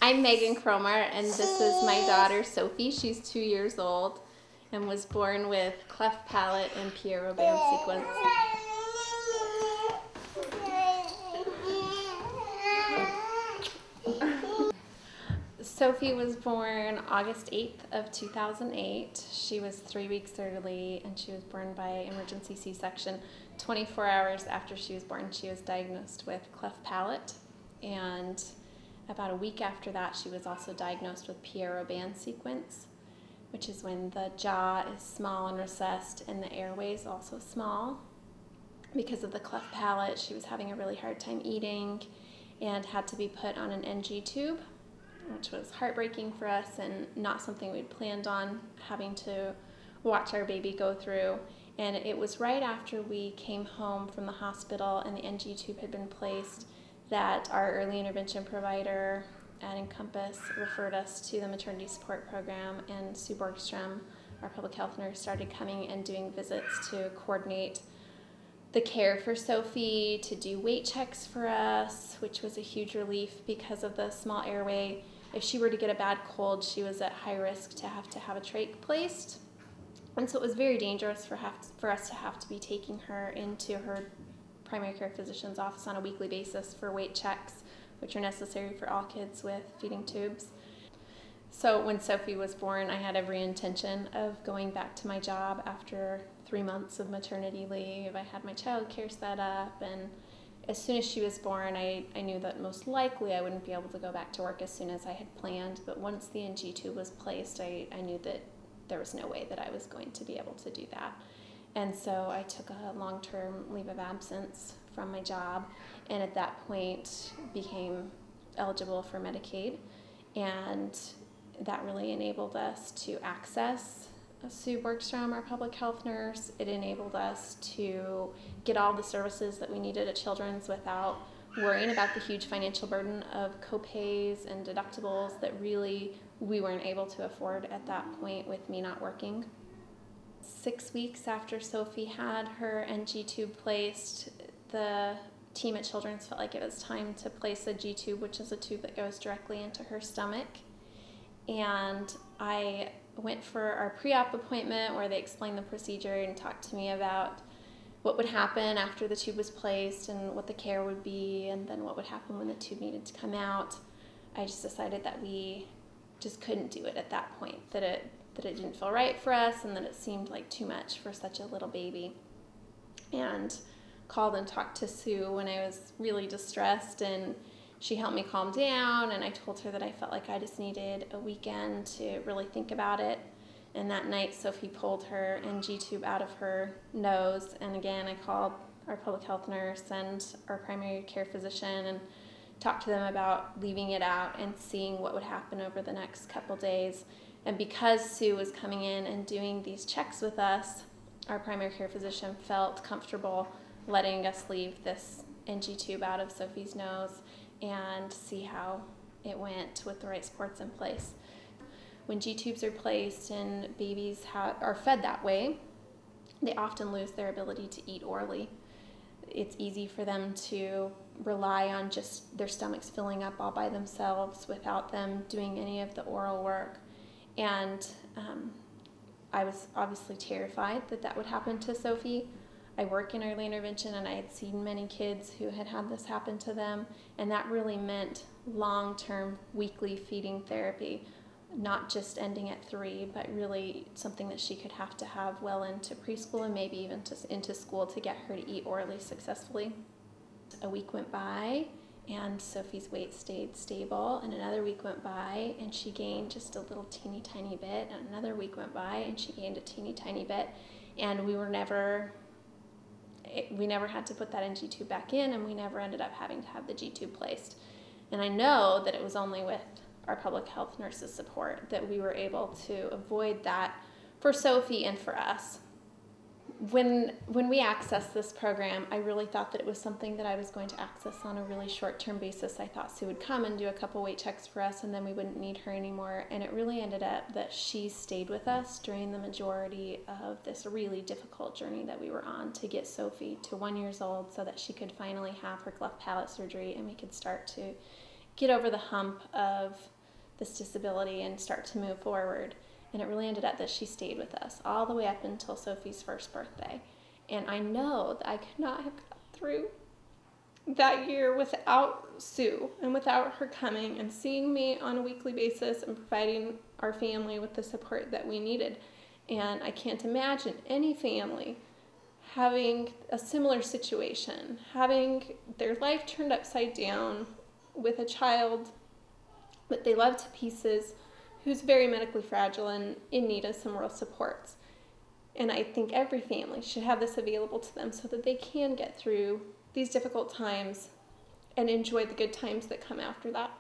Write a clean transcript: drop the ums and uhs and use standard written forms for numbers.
I'm Megan Cromer, and this is my daughter Sophie. She's 2 years old and was born with cleft palate and Pierre Robin sequence. Sophie was born August 8th of 2008. She was 3 weeks early, and she was born by emergency C-section. 24 hours after she was born, she was diagnosed with cleft palate, and about a week after that, she was also diagnosed with Pierre Robin sequence, which is when the jaw is small and recessed and the airway is also small. Because of the cleft palate, she was having a really hard time eating and had to be put on an NG tube, which was heartbreaking for us and not something we'd planned on having to watch our baby go through. And it was right after we came home from the hospital and the NG tube had been placed that our early intervention provider at Encompass referred us to the maternity support program, and Sue Borgstrom, our public health nurse, started coming and doing visits to coordinate the care for Sophie, to do weight checks for us, which was a huge relief because of the small airway. If she were to get a bad cold, she was at high risk to have a trach placed. And so it was very dangerous for us to have to be taking her into her primary care physician's office on a weekly basis for weight checks, which are necessary for all kids with feeding tubes. So when Sophie was born, I had every intention of going back to my job after 3 months of maternity leave. I had my child care set up, and as soon as she was born, I knew that most likely I wouldn't be able to go back to work as soon as I had planned, but once the NG tube was placed, I knew that there was no way that I was going to be able to do that. And so I took a long-term leave of absence from my job, and at that point became eligible for Medicaid, and that really enabled us to access Sue Borgstrom, our public health nurse. It enabled us to get all the services that we needed at Children's without worrying about the huge financial burden of co-pays and deductibles that really we weren't able to afford at that point with me not working. 6 weeks after Sophie had her NG tube placed, the team at Children's felt like it was time to place a G tube, which is a tube that goes directly into her stomach. And I went for our pre-op appointment where they explained the procedure and talked to me about what would happen after the tube was placed and what the care would be, and then what would happen when the tube needed to come out. I just decided that we just couldn't do it at that point, that it didn't feel right for us, and that it seemed like too much for such a little baby. And called and talked to Sue when I was really distressed, and she helped me calm down, and I told her that I felt like I just needed a weekend to really think about it. And that night, Sophie pulled her NG tube out of her nose, and again, I called our public health nurse and our primary care physician and talked to them about leaving it out and seeing what would happen over the next couple days. And because Sue was coming in and doing these checks with us, our primary care physician felt comfortable letting us leave this NG tube out of Sophie's nose and see how it went with the right supports in place. When G tubes are placed and babies are fed that way, they often lose their ability to eat orally. It's easy for them to rely on just their stomachs filling up all by themselves without them doing any of the oral work. And I was obviously terrified that that would happen to Sophie. I work in early intervention, and I had seen many kids who had had this happen to them, and that really meant long-term weekly feeding therapy, not just ending at 3, but really something that she could have to have well into preschool and maybe even into school to get her to eat orally successfully. A week went by, and Sophie's weight stayed stable, and another week went by, and she gained just a little teeny tiny bit, and another week went by, and she gained a teeny tiny bit, and we never had to put that NG tube back in, and we never ended up having to have the G tube placed. And I know that it was only with our public health nurses' support that we were able to avoid that for Sophie and for us. when we accessed this program, I really thought that it was something that I was going to access on a really short-term basis. I thought Sue would come and do a couple weight checks for us, and then we wouldn't need her anymore. And it really ended up that she stayed with us during the majority of this really difficult journey that we were on to get Sophie to 1 year old, so that she could finally have her cleft palate surgery and we could start to get over the hump of this disability and start to move forward. And it really ended up that she stayed with us all the way up until Sophie's first birthday. And I know that I could not have got through that year without Sue and without her coming and seeing me on a weekly basis and providing our family with the support that we needed. And I can't imagine any family having a similar situation, having their life turned upside down with a child that they love to pieces, who's very medically fragile and in need of some real supports. And I think every family should have this available to them so that they can get through these difficult times and enjoy the good times that come after that.